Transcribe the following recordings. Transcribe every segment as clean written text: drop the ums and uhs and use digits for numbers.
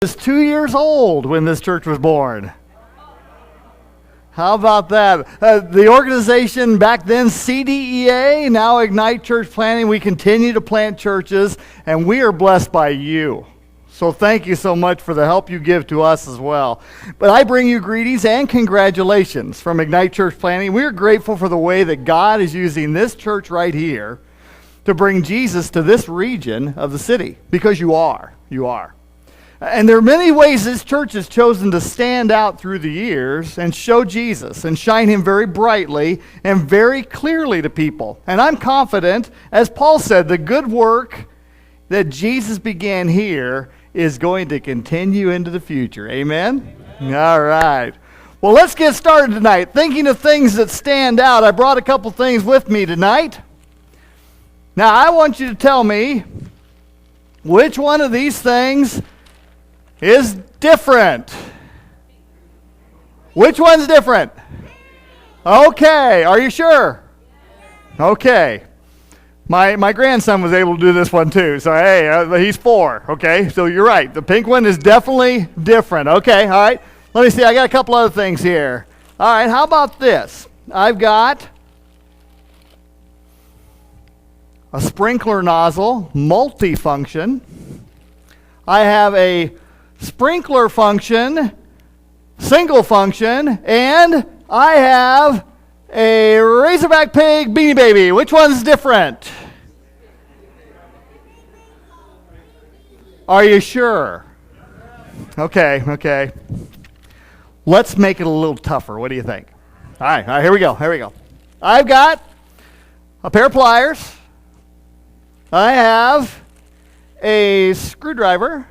Was 2 years old when this church was born. How about that? The organization back then, CDEA, now Ignite Church Planting. We continue to plant churches, and we are blessed by you. So thank you so much for the help you give to us as well. But I bring you greetings and congratulations from Ignite Church Planting. We are grateful for the way that God is using this church right here to bring Jesus to this region of the city, because you are. You are. And there are many ways this church has chosen to stand out through the years and show Jesus and shine him very brightly and very clearly to people. And I'm confident, as Paul said, the good work that Jesus began here is going to continue into the future. Amen? Amen. All right. Well, let's get started tonight. Thinking of things that stand out, I brought a couple things with me tonight. Now, I want you to tell me which one of these things is different. Which one's different? Okay, are you sure? Okay. My grandson was able to do this one too, so hey, he's 4, okay? So you're right, the pink one is definitely different. Okay, all right. Let me see, I got a couple other things here. All right, how about this? I've got a sprinkler nozzle, multifunction. I have a sprinkler function, single function, and I have a Razorback Pig Beanie Baby. Which one's different? Are you sure? Okay. Let's make it a little tougher. What do you think? All right, here we go. I've got a pair of pliers. I have a screwdriver.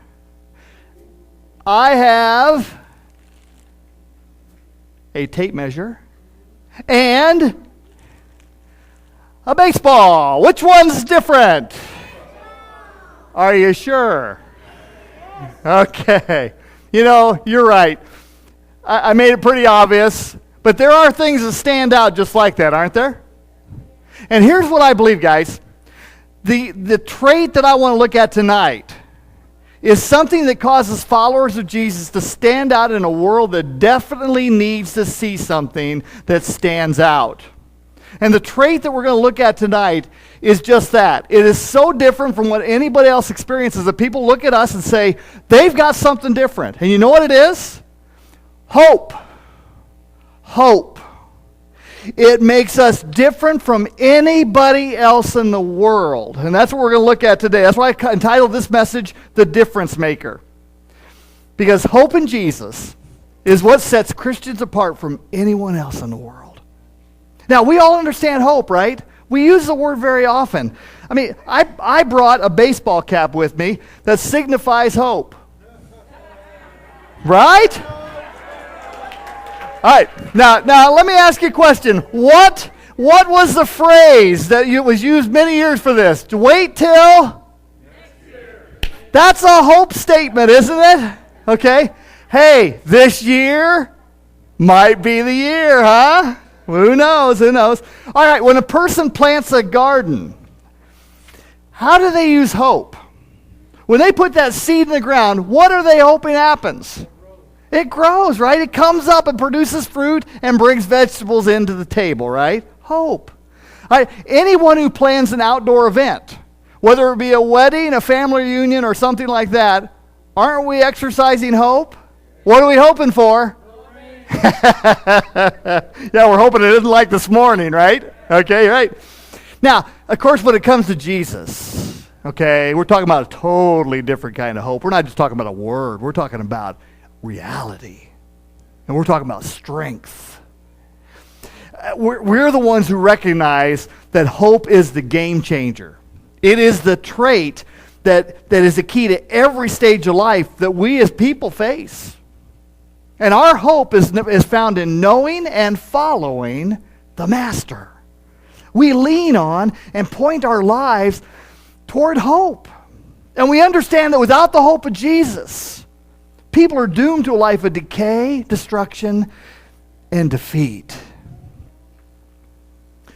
I have a tape measure and a baseball. Which one's different? Are you sure? Okay. You know, you're right. I made it pretty obvious, but there are things that stand out just like that, aren't there? And here's what I believe, guys. The trait that I want to look at tonight is something that causes followers of Jesus to stand out in a world that definitely needs to see something that stands out. And the trait that we're going to look at tonight is just that. It is so different from what anybody else experiences that people look at us and say, they've got something different. And you know what it is? Hope. Hope. It makes us different from anybody else in the world. And that's what we're going to look at today. That's why I entitled this message, The Difference Maker. Because hope in Jesus is what sets Christians apart from anyone else in the world. Now, we all understand hope, right? We use the word very often. I mean, I brought a baseball cap with me that signifies hope. Right? All right, now let me ask you a question. What was the phrase that was used many years for this? To wait till? Next year. That's a hope statement, isn't it? Okay. Hey, this year might be the year, huh? Who knows? All right, when a person plants a garden, how do they use hope? When they put that seed in the ground, what are they hoping happens? It grows, right? It comes up and produces fruit and brings vegetables into the table, right? Hope. All right. Anyone who plans an outdoor event, whether it be a wedding, a family reunion, or something like that, aren't we exercising hope? What are we hoping for? Yeah, we're hoping it isn't like this morning, right? Okay, right. Now, of course, when it comes to Jesus, okay, we're talking about a totally different kind of hope. We're not just talking about a word. We're talking about reality. And we're talking about strength. We're the ones who recognize that hope is the game changer. It is the trait that is the key to every stage of life that we as people face. And our hope is found in knowing and following the Master. We lean on and point our lives toward hope. And we understand that without the hope of Jesus, people are doomed to a life of decay, destruction, and defeat.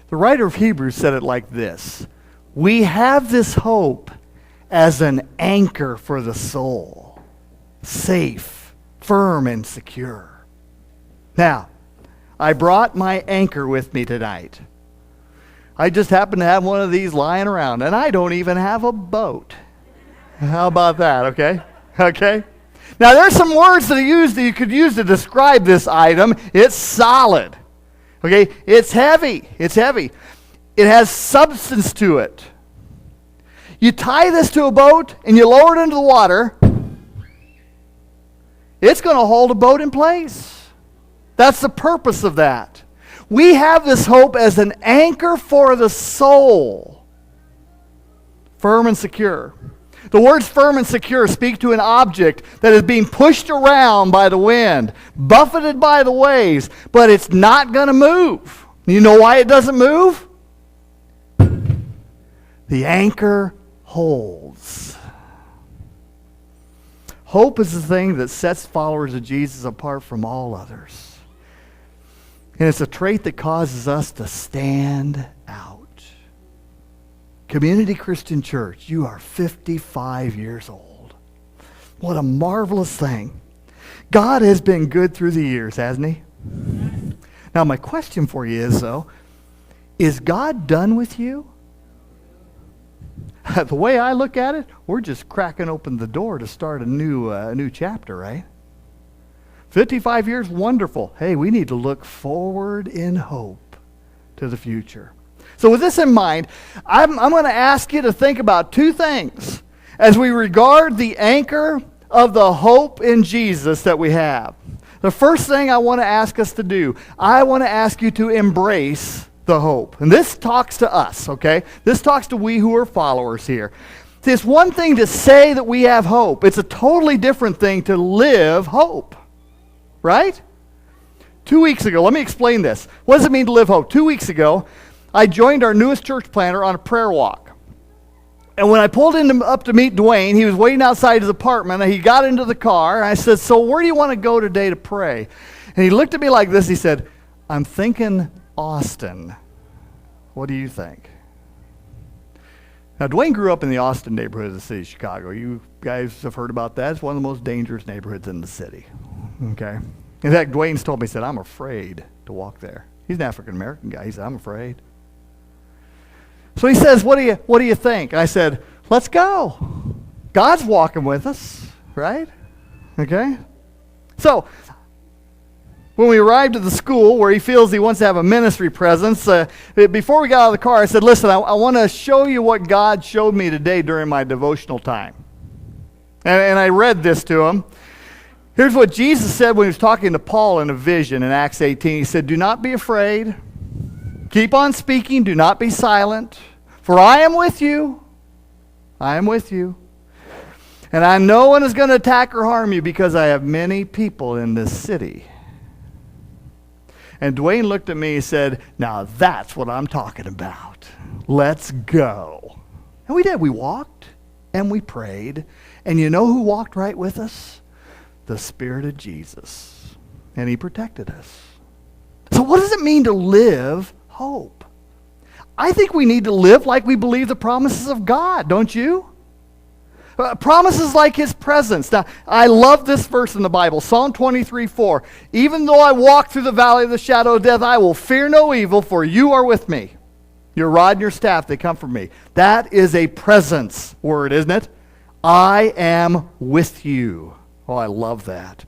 The writer of Hebrews said it like this: we have this hope as an anchor for the soul. safe, firm, and secure. Now, I brought my anchor with me tonight. I just happen to have one of these lying around, and I don't even have a boat. How about that, okay? Okay? Now, there's some words that you could use to describe this item. It's solid. Okay? It's heavy. It's heavy. It has substance to it. You tie this to a boat and you lower it into the water, it's going to hold a boat in place. That's the purpose of that. We have this hope as an anchor for the soul. Firm and secure. The words firm and secure speak to an object that is being pushed around by the wind, buffeted by the waves, but it's not going to move. You know why it doesn't move? The anchor holds. Hope is the thing that sets followers of Jesus apart from all others. And it's a trait that causes us to stand out. Community Christian Church, you are 55 years old. What a marvelous thing. God has been good through the years, hasn't he? Now my question for you is, though, is God done with you? The way I look at it, we're just cracking open the door to start a new chapter, right? 55 years, wonderful. Hey, we need to look forward in hope to the future. So with this in mind, I'm going to ask you to think about two things as we regard the anchor of the hope in Jesus that we have. The first thing I want to ask us to do, I want to ask you to embrace the hope. And this talks to us, okay? This talks to we who are followers here. It's one thing to say that we have hope. It's a totally different thing to live hope, right? 2 weeks ago, let me explain this. What does it mean to live hope? 2 weeks ago, I joined our newest church planter on a prayer walk. And when I pulled up to meet Dwayne, he was waiting outside his apartment, and he got into the car, and I said, so where do you want to go today to pray? And he looked at me like this. He said, I'm thinking Austin. What do you think? Now, Dwayne grew up in the Austin neighborhood of the city of Chicago. You guys have heard about that. It's one of the most dangerous neighborhoods in the city. Okay? In fact, Dwayne's told me, he said, I'm afraid to walk there. He's an African-American guy. He said, I'm afraid. So he says, what do you think? And I said, let's go. God's walking with us, right? Okay? So, when we arrived at the school where he feels he wants to have a ministry presence, before we got out of the car, I said, listen, I want to show you what God showed me today during my devotional time. And I read this to him. Here's what Jesus said when he was talking to Paul in a vision in Acts 18. He said, do not be afraid. Keep on speaking. Do not be silent. For I am with you. I am with you. And I no one is going to attack or harm you because I have many people in this city. And Dwayne looked at me and said, now that's what I'm talking about. Let's go. And we did. We walked and we prayed. And you know who walked right with us? The Spirit of Jesus. And he protected us. So what does it mean to live hope? I think we need to live like we believe the promises of God, don't you? Promises like his presence. Now, I love this verse in the Bible, Psalm 23:4. Even though I walk through the valley of the shadow of death, I will fear no evil, for you are with me. Your rod and your staff, they comfort me. That is a presence word, isn't it? I am with you. Oh, I love that.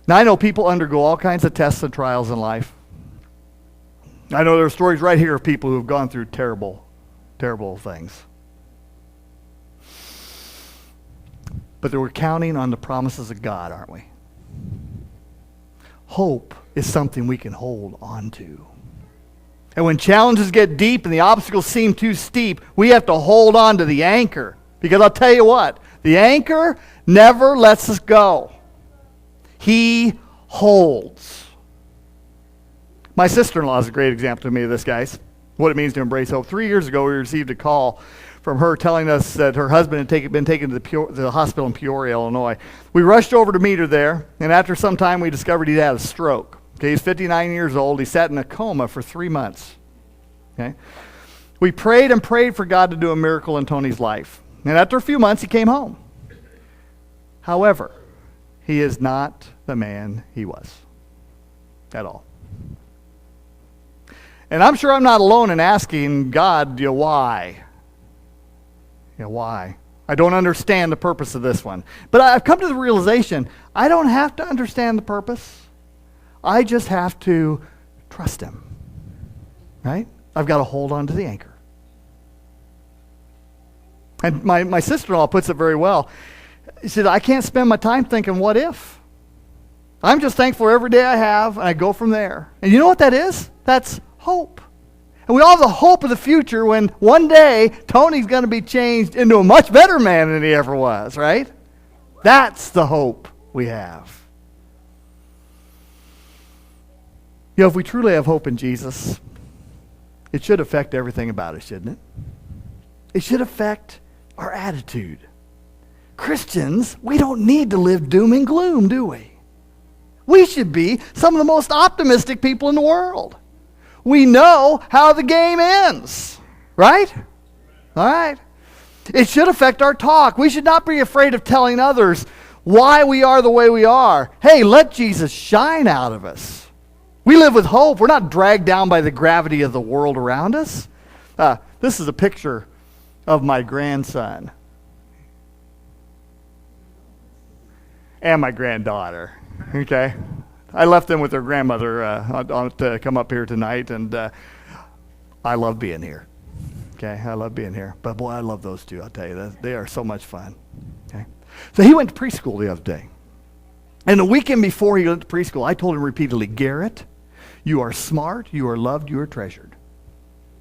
Now, I know people undergo all kinds of tests and trials in life. I know there are stories right here of people who have gone through terrible, terrible things. But we're counting on the promises of God, aren't we? Hope is something we can hold on to. And when challenges get deep and the obstacles seem too steep, we have to hold on to the anchor. Because I'll tell you what, the anchor never lets us go. He holds. My sister-in-law is a great example to me of this, guys. What it means to embrace hope. 3 years ago, we received a call from her telling us that her husband had been taken to the hospital in Peoria, Illinois. We rushed over to meet her there, and after some time, we discovered he'd had a stroke. Okay, he's 59 years old. He sat in a coma for 3 months. Okay, we prayed and prayed for God to do a miracle in Tony's life. And after a few months, he came home. However, he is not the man he was at all. And I'm sure I'm not alone in asking God, why? Why? I don't understand the purpose of this one. But I've come to the realization, I don't have to understand the purpose. I just have to trust him. Right? I've got to hold on to the anchor. And my sister-in-law puts it very well. She said, I can't spend my time thinking, what if? I'm just thankful for every day I have, and I go from there. And you know what that is? That's hope. And we all have the hope of the future when one day Tony's going to be changed into a much better man than he ever was, right? That's the hope we have. If we truly have hope in Jesus, it should affect everything about us, shouldn't it? It should affect our attitude. Christians, we don't need to live doom and gloom, do we? We should be some of the most optimistic people in the world. We know how the game ends, right? All right. It should affect our talk. We should not be afraid of telling others why we are the way we are. Hey, let Jesus shine out of us. We live with hope. We're not dragged down by the gravity of the world around us. This is a picture of my grandson and my granddaughter. Okay? I left them with their grandmother to come up here tonight, and I love being here. Okay? I love being here. But boy, I love those two, I'll tell you. They are so much fun. Okay? So he went to preschool the other day. And the weekend before he went to preschool, I told him repeatedly, Garrett, you are smart, you are loved, you are treasured.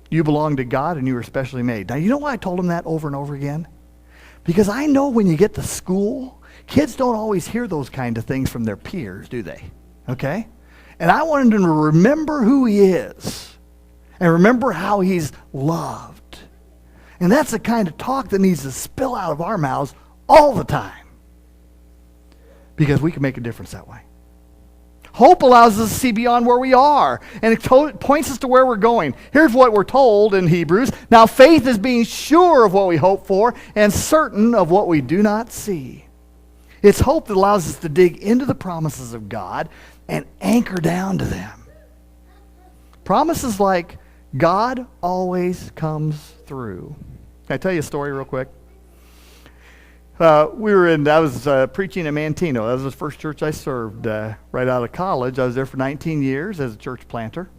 You belong to God, and you are specially made. Now, you know why I told him that over and over again? Because I know when you get to school, kids don't always hear those kind of things from their peers, do they? Okay? And I wanted him to remember who he is and remember how he's loved. And that's the kind of talk that needs to spill out of our mouths all the time, because we can make a difference that way. Hope allows us to see beyond where we are, and it points us to where we're going. Here's what we're told in Hebrews. Now faith is being sure of what we hope for and certain of what we do not see. It's hope that allows us to dig into the promises of God and anchor down to them. Promises like God always comes through. Can I tell you a story real quick? I was preaching in Manteno. That was the first church I served right out of college. I was there for 19 years as a church planter.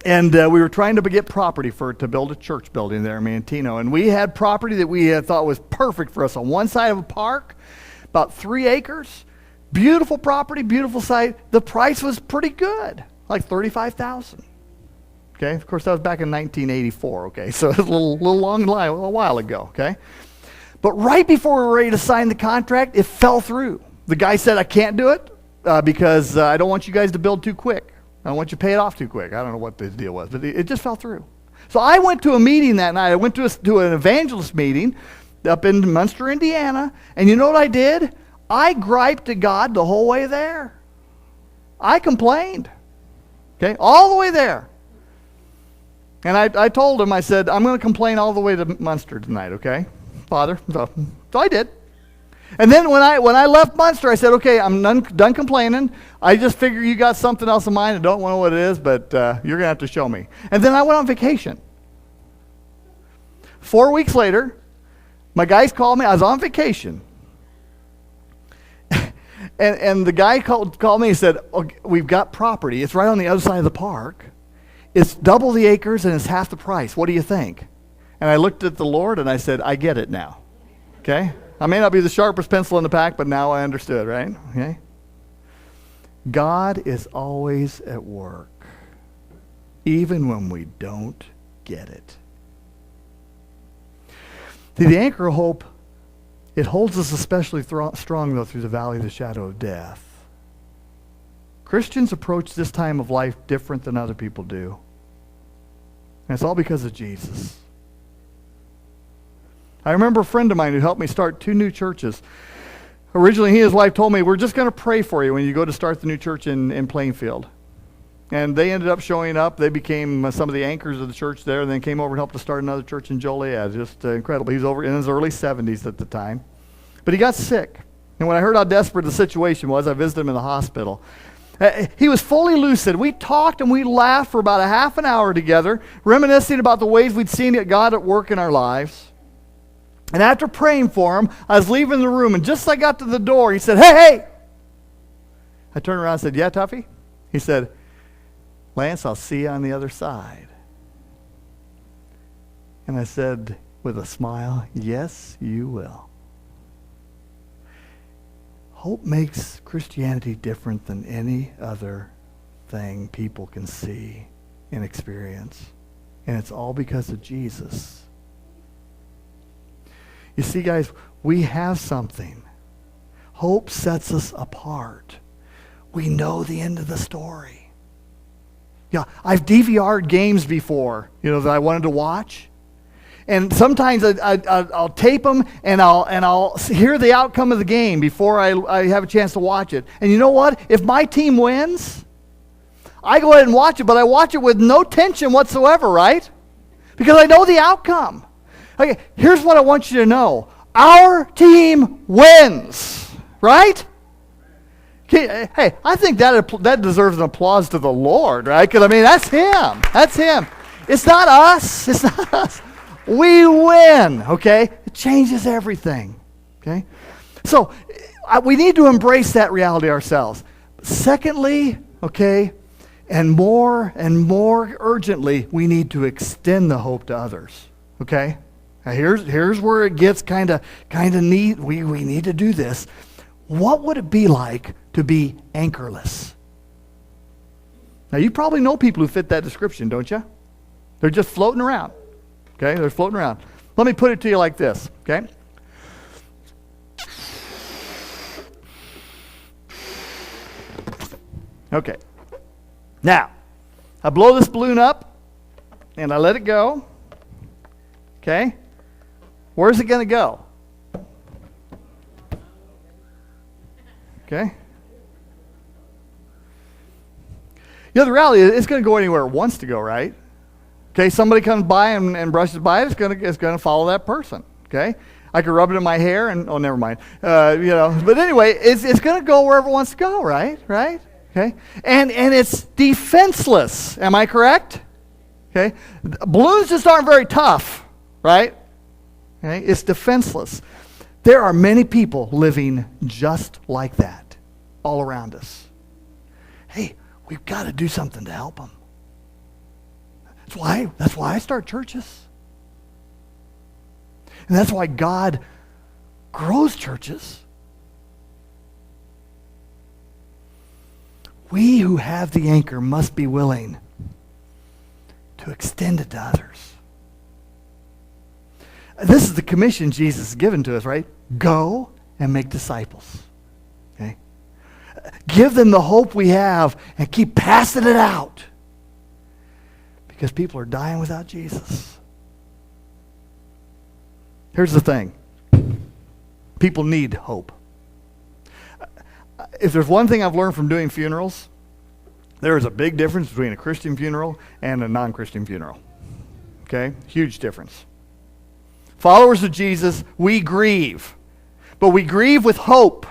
And we were trying to get property to build a church building there in Manteno. And we had property that we thought was perfect for us on one side of a park, about 3 acres. Beautiful property, beautiful site. The price was pretty good, like $35,000. Okay, of course that was back in 1984. Okay, so it was a while ago. Okay. But right before we were ready to sign the contract, it fell through. The guy said, I can't do it because I don't want you guys to build too quick. I don't want you to pay it off too quick. I don't know what the deal was, but it just fell through. So I went to a meeting that night. I went to an evangelist meeting up in Munster, Indiana, and you know what I did? I griped to God the whole way there. I complained, okay, all the way there. And I told him, I said, I'm going to complain all the way to Munster tonight, okay? Father. So I did. And then when I left Munster, I said, okay, I'm done complaining. I just figure you got something else in mind. I don't know what it is, but you're going to have to show me. And then I went on vacation. 4 weeks later, my guys called me. I was on vacation. and the guy called me and said, okay, we've got property. It's right on the other side of the park. It's double the acres and it's half the price. What do you think? And I looked at the Lord and I said, I get it now. Okay? I may not be the sharpest pencil in the pack, but now I understood, right? Okay? God is always at work, even when we don't get it. See, the anchor of hope, it holds us especially strong, though, through the valley of the shadow of death. Christians approach this time of life different than other people do. And it's all because of Jesus. I remember a friend of mine who helped me start 2 new churches. Originally, he and his wife told me, we're just going to pray for you when you go to start the new church in Plainfield. And they ended up showing up. They became some of the anchors of the church there, and then came over and helped us start another church in Joliet. Just incredible. He was over in his early 70s at the time. But he got sick. And when I heard how desperate the situation was, I visited him in the hospital. He was fully lucid. We talked and we laughed for about a half an hour together, reminiscing about the ways we'd seen God at work in our lives. And after praying for him, I was leaving the room, and just as I got to the door, he said, hey! I turned around and said, yeah, Tuffy? He said, Lance, I'll see you on the other side. And I said with a smile, yes, you will. Hope makes Christianity different than any other thing people can see and experience. And it's all because of Jesus. You see, guys, we have something. Hope sets us apart. We know the end of the story. Yeah, I've DVR'd games before, that I wanted to watch. And sometimes I'll tape them and I'll hear the outcome of the game before I have a chance to watch it. And you know what? If my team wins, I go ahead and watch it, but I watch it with no tension whatsoever, right? Because I know the outcome. Okay, here's what I want you to know. Our team wins, right? Okay, hey, I think that deserves an applause to the Lord, right? Because, that's Him. That's Him. It's not us. It's not us. We win, okay? It changes everything, okay? So we need to embrace that reality ourselves. Secondly, okay, and more urgently, we need to extend the hope to others, okay? Now here's where it gets kind of neat. We need to do this. What would it be like to be anchorless? Now you probably know people who fit that description, don't you? They're just floating around. Okay, they're floating around. Let me put it to you like this, okay? Okay. Now, I blow this balloon up, and I let it go. Okay? Where's it going to go? Okay? The reality is it's going to go anywhere it wants to go, right? Okay, somebody comes by and brushes by it, it's going to follow that person. Okay, I could rub it in my hair and never mind. But anyway, it's going to go wherever it wants to go, right? Right? Okay, and it's defenseless. Am I correct? Okay, balloons just aren't very tough, right? Okay, it's defenseless. There are many people living just like that all around us. Hey, we've got to do something to help them. That's why I start churches. And that's why God grows churches. We who have the anchor must be willing to extend it to others. This is the commission Jesus has given to us, right? Go and make disciples. Okay? Give them the hope we have and keep passing it out. Because people are dying without Jesus. Here's the thing. People need hope. If there's one thing I've learned from doing funerals, there is a big difference between a Christian funeral and a non-Christian funeral. Okay? Huge difference. Followers of Jesus, we grieve. But we grieve with hope.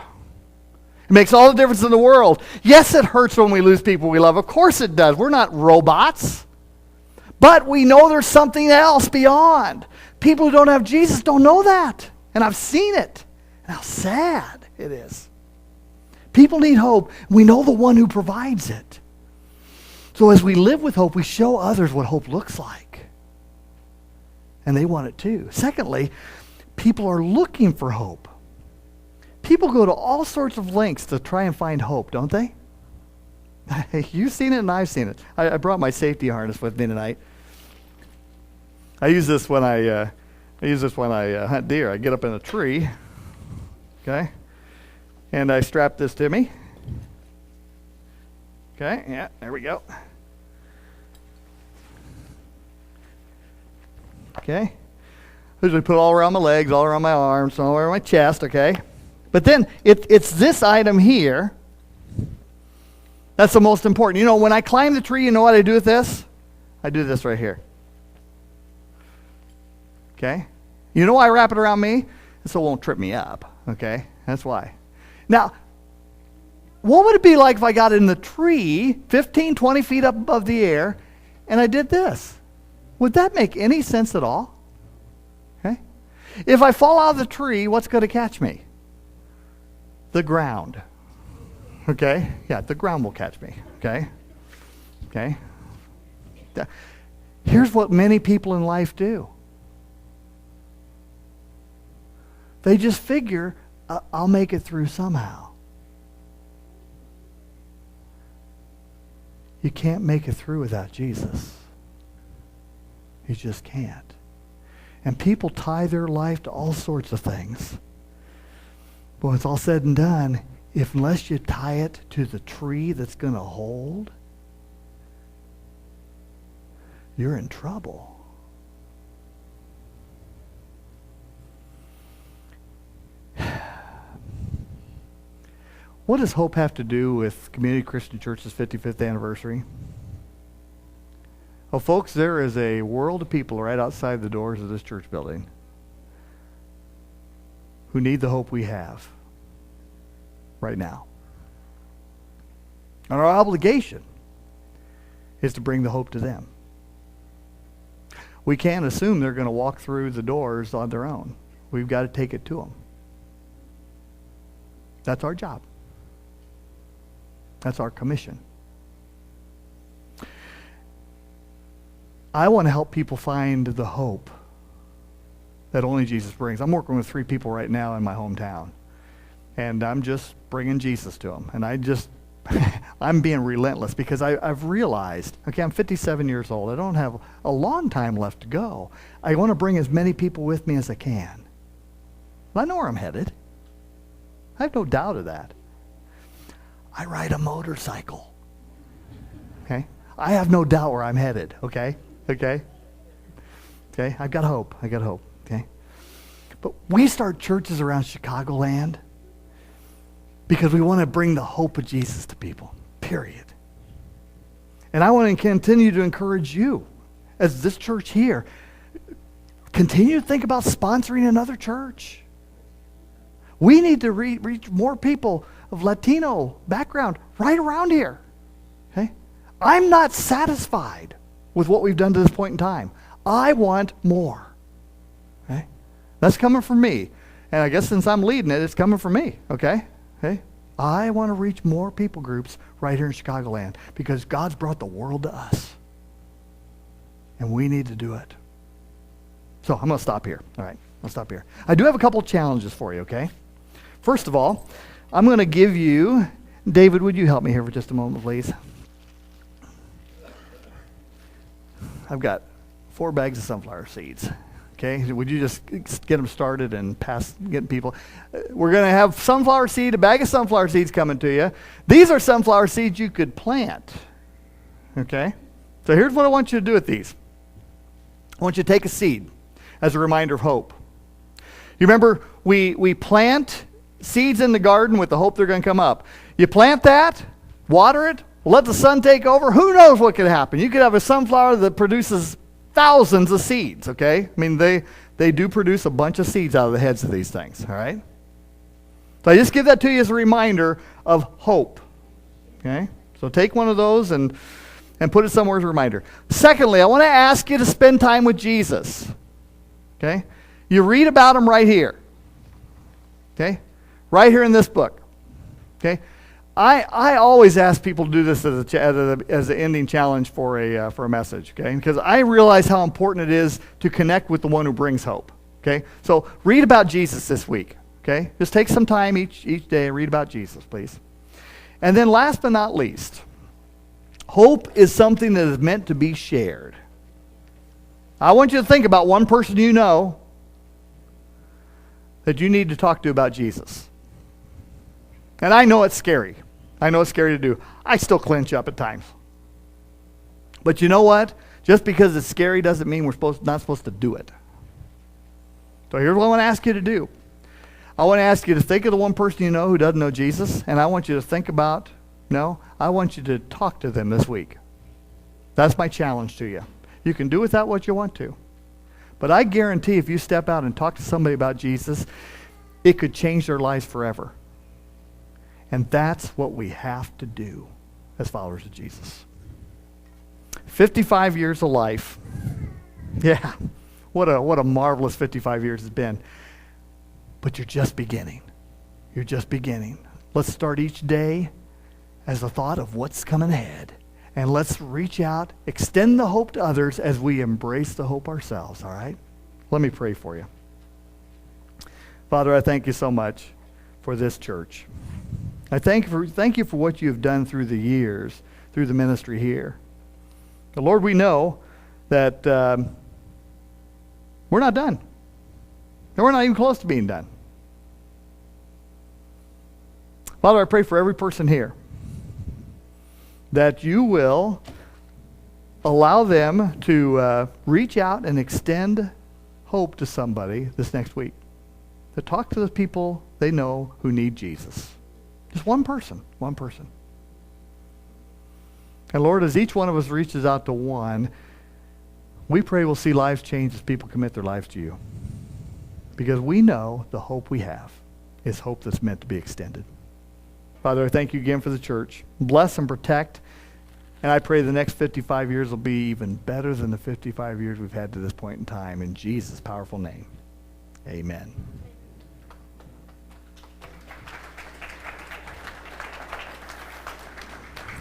It makes all the difference in the world. Yes, it hurts when we lose people we love. Of course it does. We're not robots. But we know there's something else beyond. People who don't have Jesus don't know that. And I've seen it. And how sad it is. People need hope. We know the one who provides it. So as we live with hope, we show others what hope looks like. And they want it too. Secondly, people are looking for hope. People go to all sorts of lengths to try and find hope, don't they? You've seen it and I've seen it. I brought my safety harness with me tonight. I use this when I hunt deer. I get up in a tree, okay, and I strap this to me. Okay, yeah, there we go. Okay, usually put it all around my legs, all around my arms, all around my chest. Okay, but then it's this item here. That's the most important. You know, when I climb the tree, you know what I do with this? I do this right here. Okay? You know why I wrap it around me? So it won't trip me up. Okay? That's why. Now, what would it be like if I got in the tree 15, 20 feet up above the air and I did this? Would that make any sense at all? Okay? If I fall out of the tree, what's going to catch me? The ground. Okay? Yeah, the ground will catch me. Okay? Okay? Here's what many people in life do. They just figure, I'll make it through somehow. You can't make it through without Jesus. You just can't. And people tie their life to all sorts of things. But when it's all said and done, unless you tie it to the tree that's going to hold, you're in trouble. What does hope have to do with Community Christian Church's 55th anniversary? Well, folks, there is a world of people right outside the doors of this church building who need the hope we have right now. And our obligation is to bring the hope to them. We can't assume they're going to walk through the doors on their own. We've got to take it to them. That's our job. That's our commission. I want to help people find the hope that only Jesus brings. I'm working with 3 people right now in my hometown, and I'm just bringing Jesus to them. And I'm being relentless because I've realized, okay, I'm 57 years old. I don't have a long time left to go. I want to bring as many people with me as I can. I know where I'm headed. I have no doubt of that. I ride a motorcycle. Okay? I have no doubt where I'm headed. Okay? Okay? Okay? I've got hope. I got hope. Okay? But we start churches around Chicagoland because we want to bring the hope of Jesus to people. Period. And I want to continue to encourage you as this church here. Continue to think about sponsoring another church. We need to reach more people of Latino background right around here. Okay? I'm not satisfied with what we've done to this point in time. I want more. Okay? That's coming from me. And I guess since I'm leading it, it's coming from me. Okay? Okay? I want to reach more people groups right here in Chicagoland because God's brought the world to us. And we need to do it. So I'm going to stop here. All right. I'll stop here. I do have a couple challenges for you, okay? First of all, I'm going to give you, David, would you help me here for just a moment, please? I've got 4 bags of sunflower seeds. Okay, would you just get them started and get people? We're going to have a bag of sunflower seeds coming to you. These are sunflower seeds you could plant. Okay, so here's what I want you to do with these. I want you to take a seed as a reminder of hope. You remember we plant seeds in the garden with the hope they're going to come up. You plant that, water it, let the sun take over. Who knows what could happen? You could have a sunflower that produces thousands of seeds, okay? I mean, they do produce a bunch of seeds out of the heads of these things, all right? So I just give that to you as a reminder of hope, okay? So take one of those and put it somewhere as a reminder. Secondly, I want to ask you to spend time with Jesus, okay? You read about him right here, okay? Right here in this book, okay? I always ask people to do this as an ending challenge for a message, okay? Because I realize how important it is to connect with the one who brings hope, okay? So read about Jesus this week, okay? Just take some time each day and read about Jesus, please. And then last but not least, hope is something that is meant to be shared. I want you to think about one person you know that you need to talk to about Jesus. And I know it's scary. I know it's scary to do. I still clench up at times. But you know what? Just because it's scary doesn't mean we're not supposed to do it. So here's what I want to ask you to do. I want to ask you to think of the one person you know who doesn't know Jesus, and I want you to think about, I want you to talk to them this week. That's my challenge to you. You can do with that what you want to. But I guarantee if you step out and talk to somebody about Jesus, it could change their lives forever. And that's what we have to do as followers of Jesus. 55 years of life. Yeah, what a marvelous 55 years it's been. But you're just beginning. You're just beginning. Let's start each day as a thought of what's coming ahead. And let's reach out, extend the hope to others as we embrace the hope ourselves, all right? Let me pray for you. Father, I thank you so much for this church. I thank you for what you have done through the years, through the ministry here. But Lord, we know that we're not done. And we're not even close to being done. Father, I pray for every person here that you will allow them to reach out and extend hope to somebody this next week. To talk to the people they know who need Jesus. Just one person, one person. And Lord, as each one of us reaches out to one, we pray we'll see lives change as people commit their lives to you. Because we know the hope we have is hope that's meant to be extended. Father, I thank you again for the church. Bless and protect. And I pray the next 55 years will be even better than the 55 years we've had to this point in time. In Jesus' powerful name, amen.